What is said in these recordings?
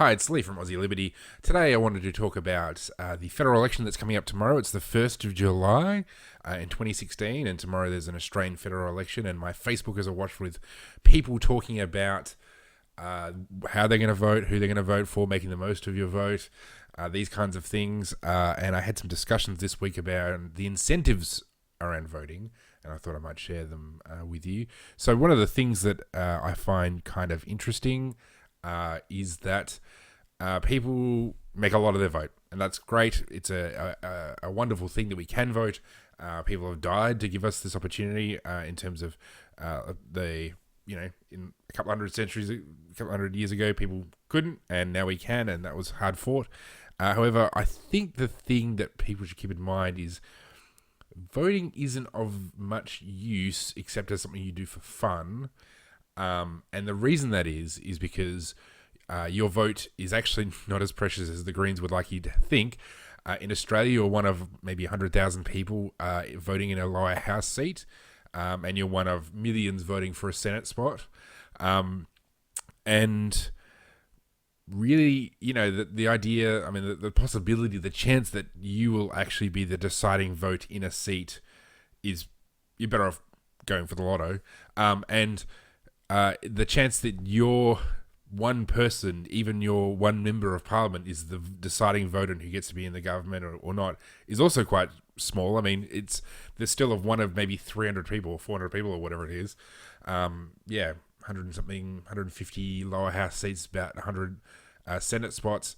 Hi, it's Lee from Aussie Liberty. Today I wanted to talk about the federal election that's coming up tomorrow. It's the 1st of July in 2016, and tomorrow there's an Australian federal election, and my Facebook is awash with people talking about how they're going to vote, who they're going to vote for, making the most of your vote, these kinds of things. And I had some discussions this week about the incentives around voting, and I thought I might share them with you. So one of the things that I find kind of interesting is that people make a lot of their vote, and that's great. It's a wonderful thing that we can vote. People have died to give us this opportunity in terms of in a couple hundred years ago, people couldn't, and now we can, and that was hard fought. However, I think the thing that people should keep in mind is voting isn't of much use except as something you do for fun. And the reason that is because your vote is actually not as precious as the Greens would like you to think. In Australia, you're one of maybe 100,000 people voting in a lower house seat, and you're one of millions voting for a Senate spot. And really, the idea, the possibility, the chance that you will actually be the deciding vote in a seat is you're better off going for the lotto. And the chance that your one person, even your one member of parliament, is the deciding vote on who gets to be in the government or not is also quite small. There's still of one of maybe 300 people or 400 people or whatever it is. 100 and something, 150 lower house seats, about 100 Senate spots.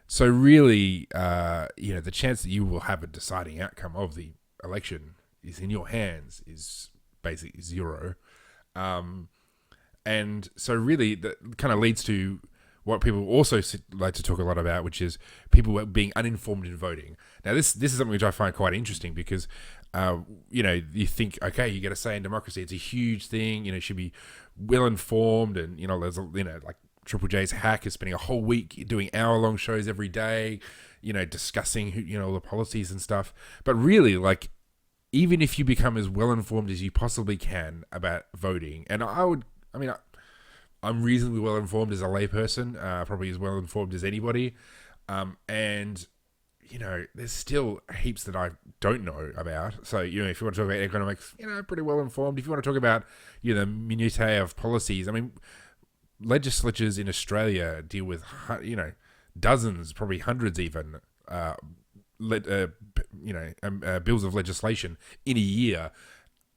So really, the chance that you will have a deciding outcome of the election is in your hands is basically zero. And so really that kind of leads to what people also like to talk a lot about, which is people being uninformed in voting. Now, this is something which I find quite interesting because, you think, okay, you get a say in democracy. It's a huge thing, you should be well informed. And, there's, like Triple J's Hack is spending a whole week doing hour-long shows every day, discussing, all the policies and stuff. But really, even if you become as well informed as you possibly can about voting, and I'm reasonably well informed as a layperson, probably as well informed as anybody. And, there's still heaps that I don't know about. So, if you want to talk about economics, pretty well informed. If you want to talk about, the minutiae of policies, legislatures in Australia deal with, dozens, probably hundreds even, bills of legislation in a year.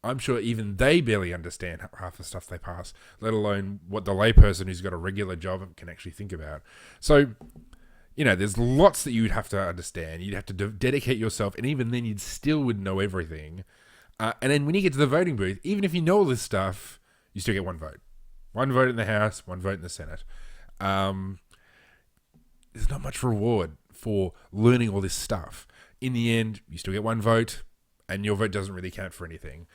I'm sure even they barely understand half the stuff they pass, let alone what the layperson who's got a regular job can actually think about. So, there's lots that you'd have to understand. You'd have to dedicate yourself, and even then you wouldn't know everything. And then when you get to the voting booth, even if you know all this stuff, you still get one vote. One vote in the House, one vote in the Senate. There's not much reward for learning all this stuff. In the end, you still get one vote, and your vote doesn't really count for anything.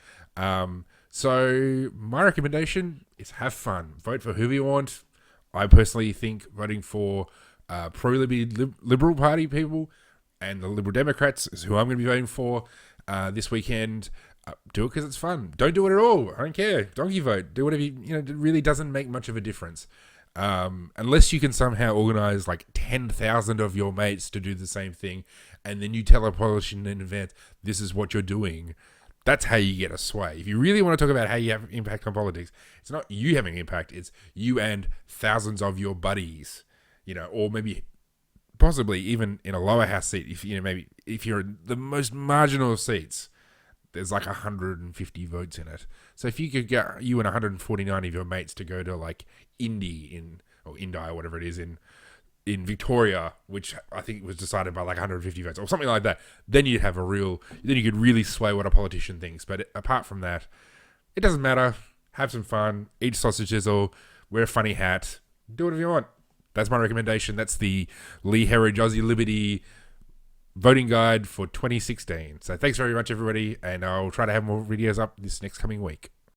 So my recommendation is have fun. Vote for whoever you want. I personally think voting for pro-Liberal Party people and the Liberal Democrats is who I'm going to be voting for this weekend. Do it because it's fun. Don't do it at all. I don't care. Donkey vote. Do whatever it really doesn't make much of a difference. Unless you can somehow organize 10,000 of your mates to do the same thing, and then you tell a politician in advance, this is what you're doing. That's how you get a sway. If you really want to talk about how you have impact on politics, it's not you having impact, it's you and thousands of your buddies, or maybe possibly even in a lower house seat. If you're in the most marginal of seats, there's 150 votes in it. So if you could get you and 149 of your mates to go to Indi or whatever it is in Victoria, which I think was decided by 150 votes or something like that, then you could really sway what a politician thinks. But apart from that, it doesn't matter. Have some fun, eat sausages or wear a funny hat, do whatever you want. That's my recommendation. That's the Lee Herridge Aussie Liberty voting guide for 2016. So thanks very much, everybody, and I'll try to have more videos up this next coming week.